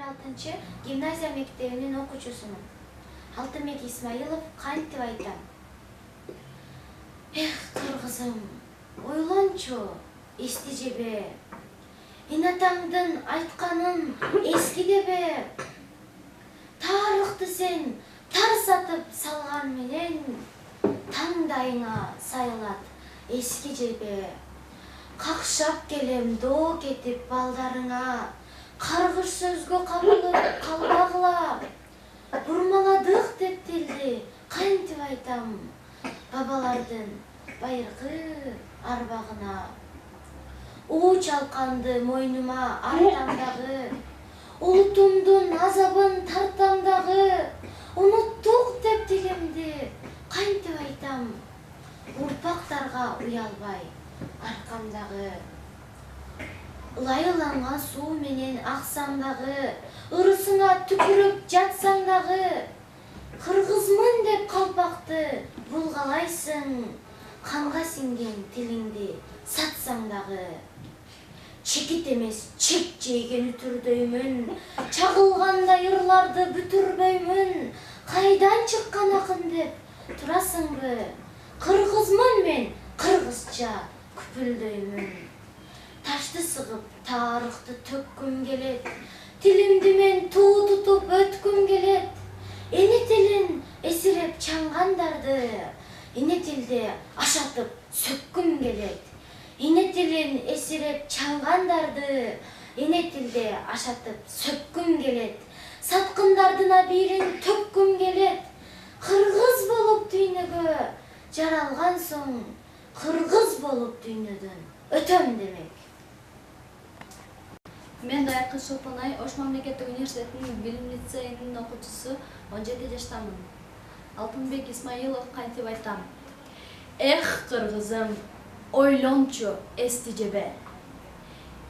16 гимназия мектебинин окуучусумун. Алтынбек Исмаилов кантип айтам? Эх, кыргызым, ойлончу, эсти жебе. Энатаңдын айтканын эски дебе. Тарыхты сен тарсатып салган менен, таңдайыңа сайылат эски жебе. Какшап келем доо кетип балдарыңа, каргыш сөзгө кабылып калбагыла. Бурмаладык деп тилди, кантип айтам? Бабалардын байыркы арбагына. Уу чалканды мойнума артам дагы, улутумдун азабын тартам дагы. Унуттук деп тилимди, кантип айтам? Урпактарга уялбай аркамдагы. Ылайыланган суу менен аксаң дагы, ырысыңа түкүрүп жатсаң дагы. Кыргызмын деп калпакты булгалайсың, канга сиңген тилиңди сатсаң дагы. Чекит эмес, чек жейген үтүрдөймүн, чагылгандай ырларды бүтүрбөймүн. Кайдан чыккан акын деп турасыңбы? Кыргызмын мен, кыргызча күпүлдөймүн. Ташты сыгып тарыхты төккүм келет, тилимди мен туу тутуп өткүм келет. Эне тилин эсиреп чаңгандарды, эне тилде ашатып сөккүм келет. Эне тилин эсиреп чаңгандарды, эне тилде ашатып сөккүм келет. Саткындардын абийирин төккүм келет. Кыргыз болуп дүйнөгө жаралган соң, кыргыз болуп дүйнөдөн өтөм демек. Мен Дайкы Шолпонай Ош мамлекеттик университетинин билим лицейинин окуучусу, 17 жаштамын. Алтынбек Исмаилов кантип айтам? Эх, кыргызым, ойлончу эсти жебе.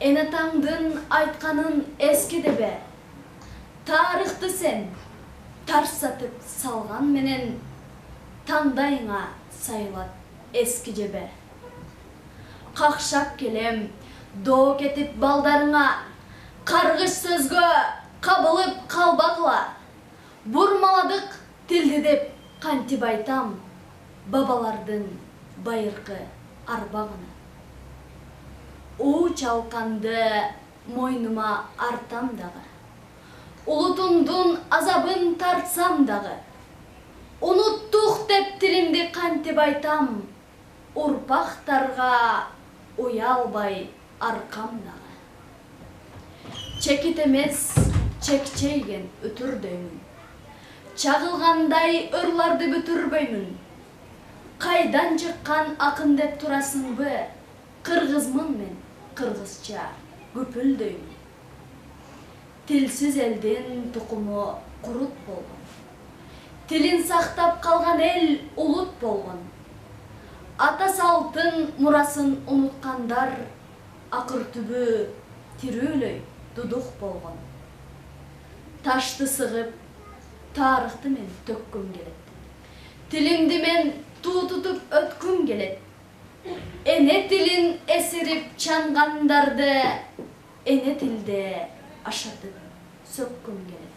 Энатаңдын айтканын эски дебе. Тарыхты сен тарсатып салган менен, таңдайыңа сайылат эски жебе. Какшап келем доо кетип балдарыңа, каргыш сөзгө кабылып калбагыла. Бурмаладык тилди деп кантип айтам? Бабалардын байыркы арбагына. Уу чалканды мойнума артам дагы, улутумдун азабын тартсам дагы. Унуттук деп тилимди кантип айтам? Урпактарга уялбай аркам дагы. Чекит эмес, чекчейген үтүрдөймүн. Чагылгандай ырларды бүтүрбөймүн. Кайдан чыккан акын деп турасыңбы? Кыргызмын мен, кыргызча күпүлдөймүн. Тилсиз элдин тукуму курут болгон. Тилин сактап калган эл улут болгон. Ата салтын мурасын унуткандар, акыр түбү тирүүлөй дудук болгон. Ташты сыгып, тарыхты мен төккүм келет. Тилимди мен туу тутуп өткүм келет. Эне тилин эсирип чаңгандарды, эне тилде ашатып сөккүм келет.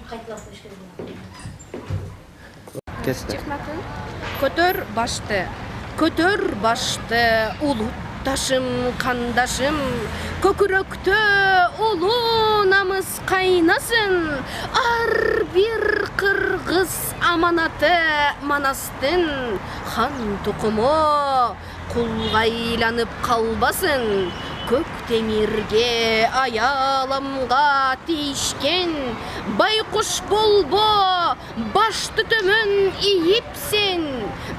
Кайталап коюш керек. Көтөр башты, улутташым, кандашым, көкүрөктө улуу намыс кайнасын, ар бир кыргыз аманаты манастын, хан тукуму кулга айланып калбасын. Көк темирге аяламга тийишкен, байкуш болбо башты төмөн ийипсен.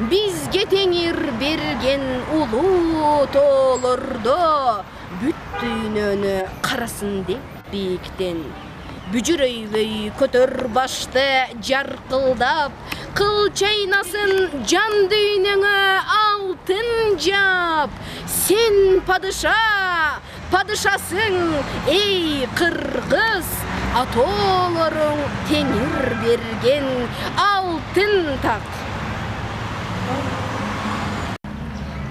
Бизге теңир берген улуу тоолордо, бүт дүйнөнү карасын деп бийиктен. Бүжүрөйбөй көтөр башты жаркылдап, кыл чайнасын жан дүйнөңө алтын жап. Сен падыша, падышасың, эй кыргыз, атолоруң теңир берген алтын так.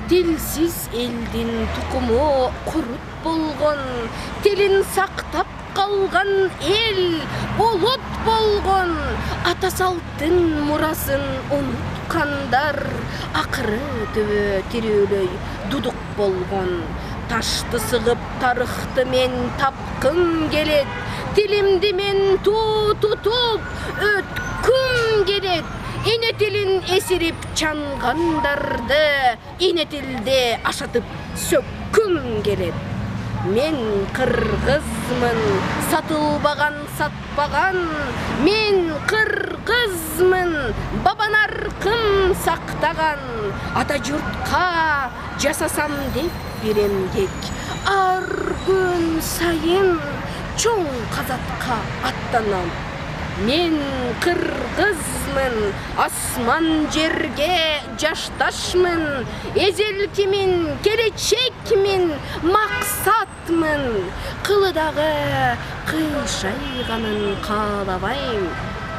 Tilsiz eldin tukumu kurut bolgon, tilin saqtap qalgan el ulut bolgon, atasaltın muraсын unutkanдар, akırı töbö tirölöy duduk bolgon. Taşты sığıp tarıxты men tapkın gelet, tilimdi men tutup ötküm gelet. İnetilin esirip çangandardı, inetilde aşatıp sökküm gelet. Men kırgızmın, satılbagan satbagan, men kırgızmın, babanarkın saktagan. Ata yurtka jasasam dep biremdek, ar gün sayın çoğ kazatka attanam. Men kırgızmın, asman жерге жашташмын, эзелкимин, келечекмин, максатмын. Кылыдагы кыйшайганын каалабайм,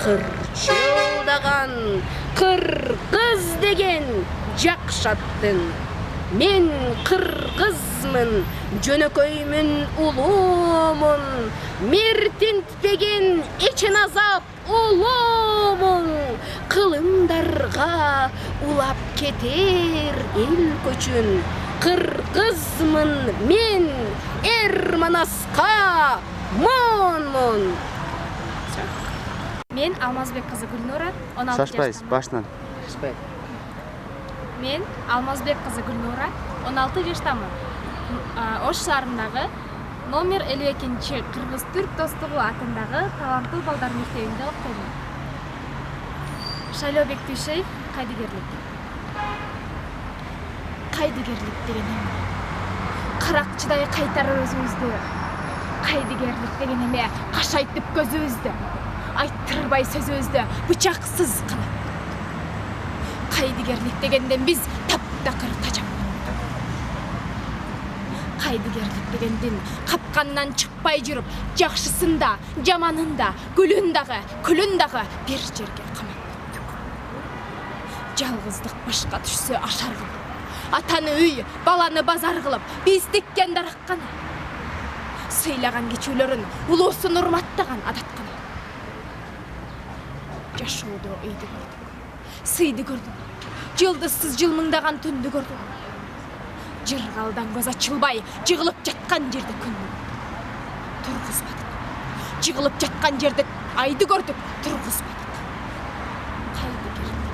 кырчылдаган кыргыз деген жакшаттын. Мен кыргызмын, жөнөкөймүн, улуумун, мертинтпеген эчен азап улуумун. Кылымдарга улап кетер эл көчүн, кыргызмын мен, эр манаска мон. Мен Алмазбек кызы Гүлнура, 16 Шашпайсыз, жаштамын. башынан. Мен Алмазбек кызы Гүлнура, 16 жаштамын. Ош шаарындагы номер 52-чи Кыргыз-Түрк достугу атындагы таланттуу балдар мектебинде окуйм. Шайлообек Түйшеев, кайдыгерлик. Кайдыгерлик деген эме? Каракчыдай кайтарыр өзүбүздү. Кайдыгерлик деген эме? Кашайтып көзүбүздү. Айттырбай сөзүбүздү бычаксыз кылып. Кайдыгерлик дегенден биз таптакыр тажап. Кайдыгерлик дегенден капкандан чыкпай жүрүп, жакшысын да, жаманын да, гүлүн дагы, күлүн дагы бир жерге камап. Жалгыздык башка түшсө ашар кылып, атаны үй, баланы базар кылып, биз тиккен даракканы. Сыйлаган кечүүлөрүн, улуусун урматтаган адатканы. Жашоодо үйдү көрдүм, сыйды көрдүм, жылдызсыз жылмыңдаган түндү көрдүм. Жыргалдан көз ачылбай, жыгылып жаткан жерде күндү тургузбадык. Жыгылып жаткан жерде айды көрдүк, тургузбадык. Кайдыгерлик.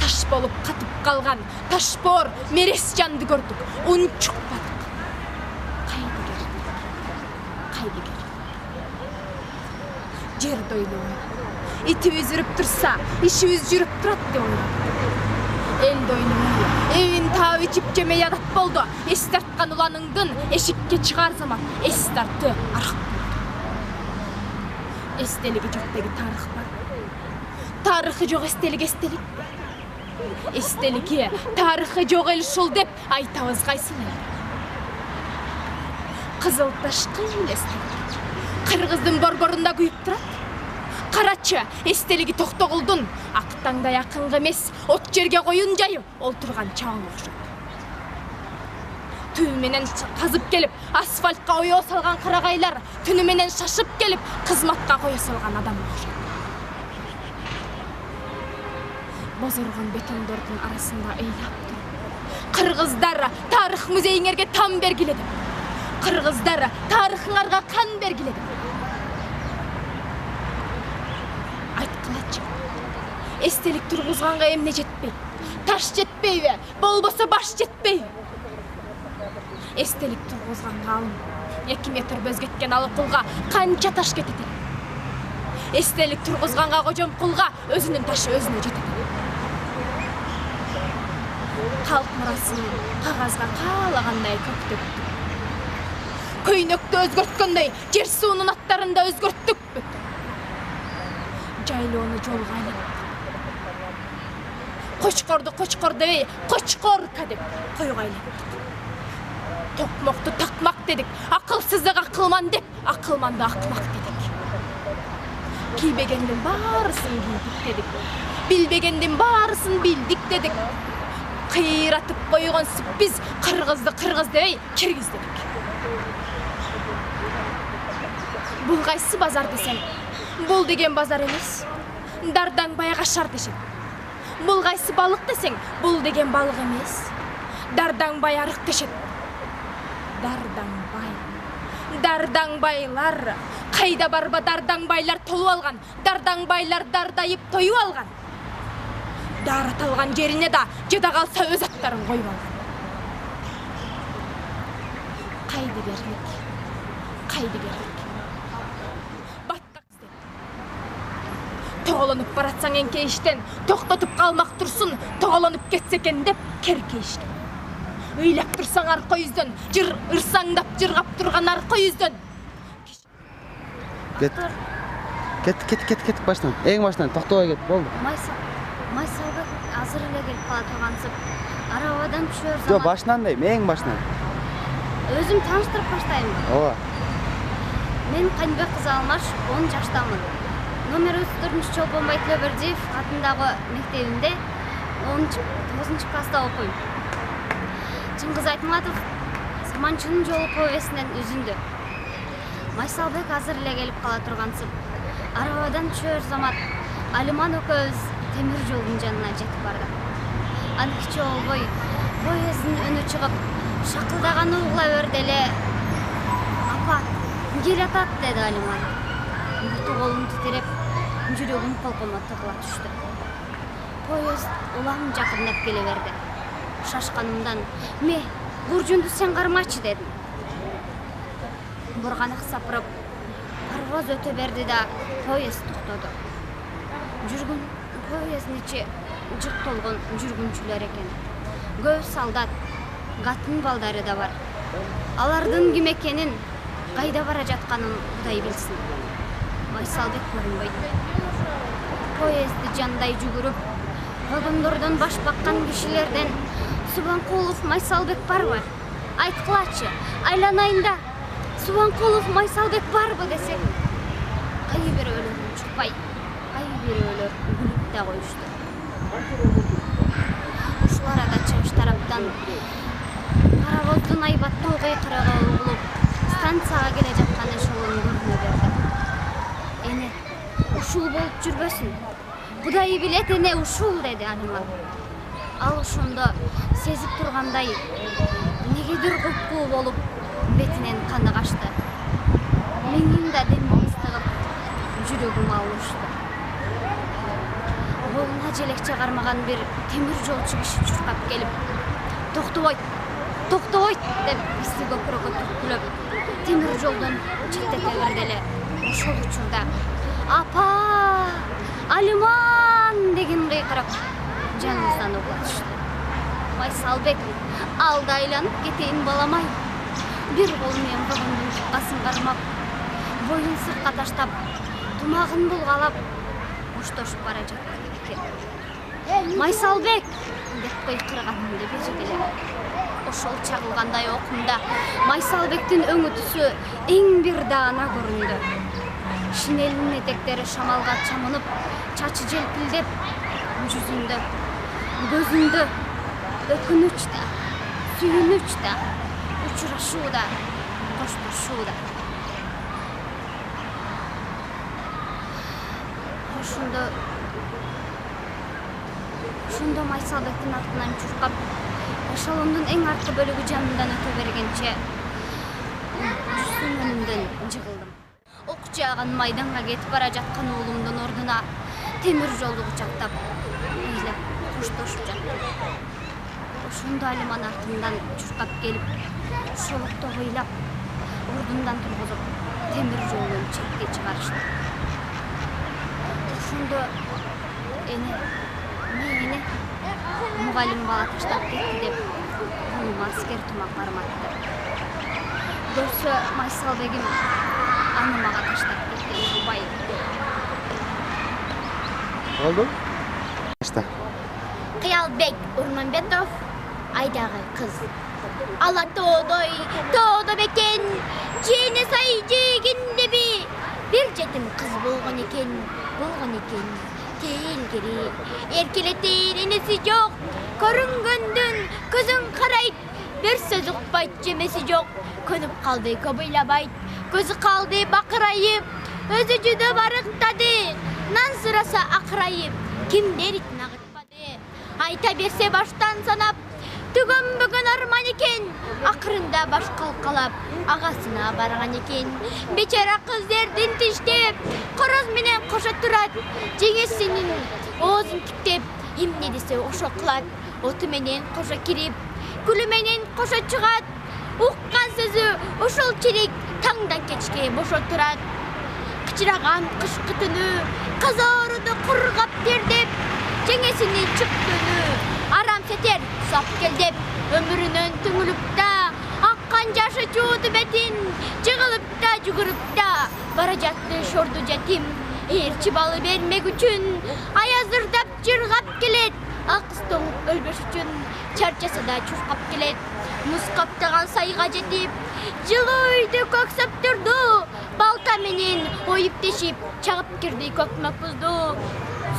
Таш болуп катып калган, ташбоор мерес жанды көрдүк, унчукпадык. Кайдыгерлик. Жерди ойлобой, итибиз үрүп турса, ишибиз жүрүп турат деп ойлойм. Элди ойлобой, эвин таап ичип жемей адат болду. Эс тарткан уланыңдын эшикке чыгар замат эс тарты арак болду. Эстелиги жок деги тарых бар. Тарыхы жок эстелик эстелик. Эстелиги, тарыхы жок эл ушул деп айтабыз кайсын эл. Кызыл таш кыйын эстелик. Кыргыздын борборунда күйүп турат. Карачы, эстелиги Токтогулдун ак таңдай акынга эмес, от жерге коюн жайып олтурган чагың окшойт. Түбү менен казып келип, асфальтка оё салган карагайлар, түнү менен шашып келип, кызматка кое салган адам окшойт. Бозоргон бетондордун арасында ыйлап туруп, кыргыздар тарых музейиңерге там бергиле деп. Кыргыздар тарыхыңарга кан бергиле деп. Айткылачы. Эстелик тургузганга эмне жетпейт? Таш жетпейби? Болбосо баш жетпейби? Эстелик тургузганга алым 2 метр бөз кеткен алыкулга канча таш кетет? Эстелик тургузганга кожом кулга өзүнүн ташы өзүнө жетет. Калк мурасын кагазга каалагандай көктөп. Көйнөктү өзгөрткөндөй жер суунун аттарында өзгөрттүк. Жайлоону жолго айлаттык. Кочкорду кочкор дебей, кочкорка деп койго айлаттык. Токмокту такмак дедик, акылсыздык акылман деп, акылманды акмак дедик. Кийбегендин баарысын кийдик дедик, билбегендин баарысын билдик дедик. кыйратып койгонсуп биз кыргызды кыргыз дебей киргиз дедик. Бул кайсы базар десем, бул деген базар эмес. Дардаңбай кашар дешет. Бул кайсы балык десең, бул деген балык эмес. Дардаңбай арык дешет. Дардаңбайлар. Кайда барба дардаңбайлар толуп алган. Дардаңбайлар дардайып тоюп алган. Дар аталган жерине да жада калса өз аттарын коюп алган. Кайды берлик. Баттак изден. Тоголонуп баратсаң эңкейиштен, токтотуп калмак турсун, тоголонуп кетсе экен деп керкейиштен. Ыйлап турсаң арка yüздөн, ырсаңдап жыргап турган арка yüздөн. Кет баштан. Эң баштан токтобой кет, болду. Майсалбек азыр эле келип кала тургансып, арабадан түшөр Жо, башынан дейм, эң башынан. Өзүм тааныштырып баштайм. Ооба. Мен Канбек кызы Алмаш, 10 жаштамын. Номер 34 Чолпонбай Тілеубердиев атындагы мектебинде 9 класста окуйм. Чыңгыз Айтматов Саманчынын жолу повесинен үзүндү. Майсалбек азыр эле келип кала тургансып, арабадан түшөр замат Алиман экөөбүз темир жолдун жанына жетип бардык. Аны кичи болбой, поезддин өнү чыгып, шакылдаган угула берди эле. Апа, келатат деди Алиман. Буту колум титиреп, жүрөгүм колкомо тыгыла түштү. Поезд улам жакындап келе берди. Шашканымдан, "Ме, буржунду сен кармачы" дедим. Бурганык сапырып, парвоз өтө берди да поезд токтоду. Жүргүн поезддин ичи жык толгон жүргүнчүлөр экен. Көп солдат, катын балдары да бар. Алардын ким экенин, кайда бара жатканын Кудай билсин. Майсалбек көрүнбөйт. Поездди жандай жүгүрүп, вагондордон баш баккан кишилерден "Субанкулов Майсалбек барбы? Айткылачы, айланайын да. Субанкулов Майсалбек барбы" десек, кайы бирөөлөр чукпай, кайы бирөөлөр күлүп да коюшту. Ушул арада чыгыш тараптан паровоздун айбаттуу кыйкырыгы угулуп, станцияга келе жаткан эшелон көрүнө берди. "Эне, ушул болуп жүрбөсүн. Кудай билет эне, ушул" деди Алиман. Ал ошондо сезип тургандай, негедир купкуу болуп, бетинен каны качты. Менин да деним ыстыгып, жүрөгүм алышты. Колуна желекче кармаган бир темир жолчу киши чуркап келип, "Токтобойт деп бизди көпүрөгө түрткүлөп, темир жолдон четтете берди эле. Ошол учурда "Апа! Алиман!" деген кыйкырык жаныбыздан угула түштү. Майсалбек алда айланып кетейин баламай, бир колу менен вагондун касын кармап, боюн сыртка таштап, тумагын булгалап, коштошуп бара жаткан экен. "Майсалбек!" деп кыйкырганымды билип эле. Ошол чагылгандай окумда Майсалбектин өңү түсү эң бир даана көрүндү. Шинелинин этектери шамалга чамынып, чачы желпилдеп, жүзүндө, көзүндө өкүнүч да, сүйүнүч да, учурашуу да, коштошуу да. Ошондо Майсалбектин артынан чуркап, эшелондун эң арткы бөлүгү жанынан өтө бергенче жүзүмдүн önүндөн жыгылдым. Ок жааган майданга кетип бара жаткан уулумдун ордуна темир жолду кучактап, ыйлап коштошуп жаттым. Ошондо Алиман артымдан чуркап келип, шолокто ыйлап, ордундан тургузуп, темир жолдон четке чыгарышты. Ошондо "Эне, мугалим бала таштап кетти" деп колума аскер тумак барматты. Көрсө Майсалбегим аны мага таштап кетти, убай. Болду? Башта. Кыялбек Урманбетов, айдагы кыз. Ала тоодо бекен, жене сай жегиндеби, бир жетим кыз болгон экен. Тел кери, эркелетер энеси жок, көрүнгөндүн бир сөз укпайт, жемеси жок. Көнүп калды, көп ыйлабайт, көзү калды бакырайып, өзү жүдөп арыктады, нан сураса акырайып, кимдер итин агытпады. Айта берсе баштан санап, түгөн бүгүн арман экен, акырында баш калкалап, агасына барган экен. Бечара кыз эрдин тиштеп, короз менен кошо турат, жеңесинин оозун тиктеп, эмне десе ошо кылат. Оту менен кошо кирип, күлү менен кошо чыгат. Уккан сөзү ошол черек таңдан кечке бошо турат. Кычыраган кышкы түнү, казооруду кургап тердеп, жеңесинин чыктыны арам сетер сап келдеп, өмүрүнөн түңүлүп да, аккан жашы жууду бетин, жыгылып да, жүгүрүп да, бара жатты шорду жетим. Ээрчи балы бермек үчүн, аязырдап жыргап келет, акыс тоңуп өлбөш үчүн, чарчаса да чуркап келет. Муз каптаган сайга жетип, жылуу үйдү көксөп турду, балта менен оюп тешип, чагып кирди көкмөк бузду.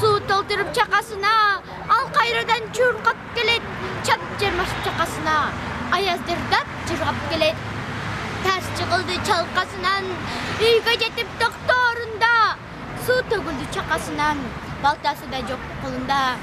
Суу толтуруп чакасына, ал кайрадан чуркап келет, чап жармашып чакасына, аяздырдап жыргап келет. Тарс чыгылды чалкасынан, үйгө жетип токторунда, суу төгүлдү чакасынан, балтасы да жок колунда.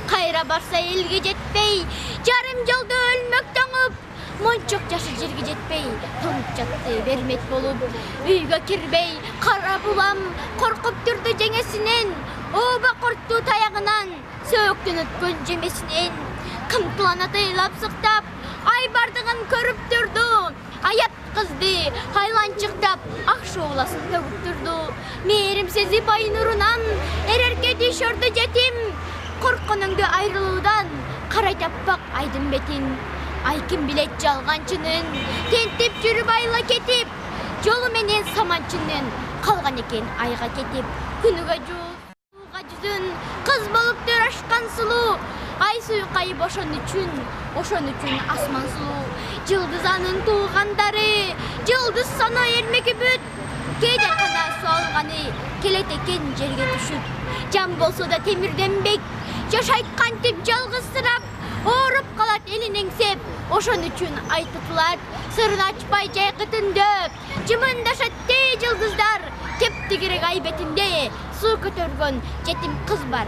Кайра барса элге жетпей, жарым жолдо өлмөк тоңуп, мончок жашы жерге жетпей, тоңуп жатты бермет болуп. Үйгө кирбей, кара булам, коркуп турду жеңесинен, ооба коркту таягынан, сөөктөн өткөн жемесинен. Кымтылана тыйлап сыктап, ай бардыгын көрүп турду, аят кызды айланчыктап, ак шоуласын төгүп турду. Мээрим сезип ай нурунан, эрерке дишөрдү жетим, коркконуңду айрылуудан, карай таппак айдын бетин. Ай ким билет жалганчынын, тентип жүрүп айла кетип, жолу менен саманчынын калган экен айга кетип. Күнүгө жууп, сууга жүзүн, кыз болуп турашкан сулуу, ай суюкайып ошон үчүн асман сулуу. Жылдыз анын туугандары, жылдыз саноо эрмеги бүт, кээде гана суу алганы келет экен жерге түшүп. Жан болсо да темирден бек, жашайт кантип жалгызсырап, ооруп калат элин эңсеп, ошон үчүн ай тутулат, сырын ачпай жайкы түндөп, жымындашат тээ жылдыздар, тептигирек ай бетинде суу көтөргөн жетим кыз бар.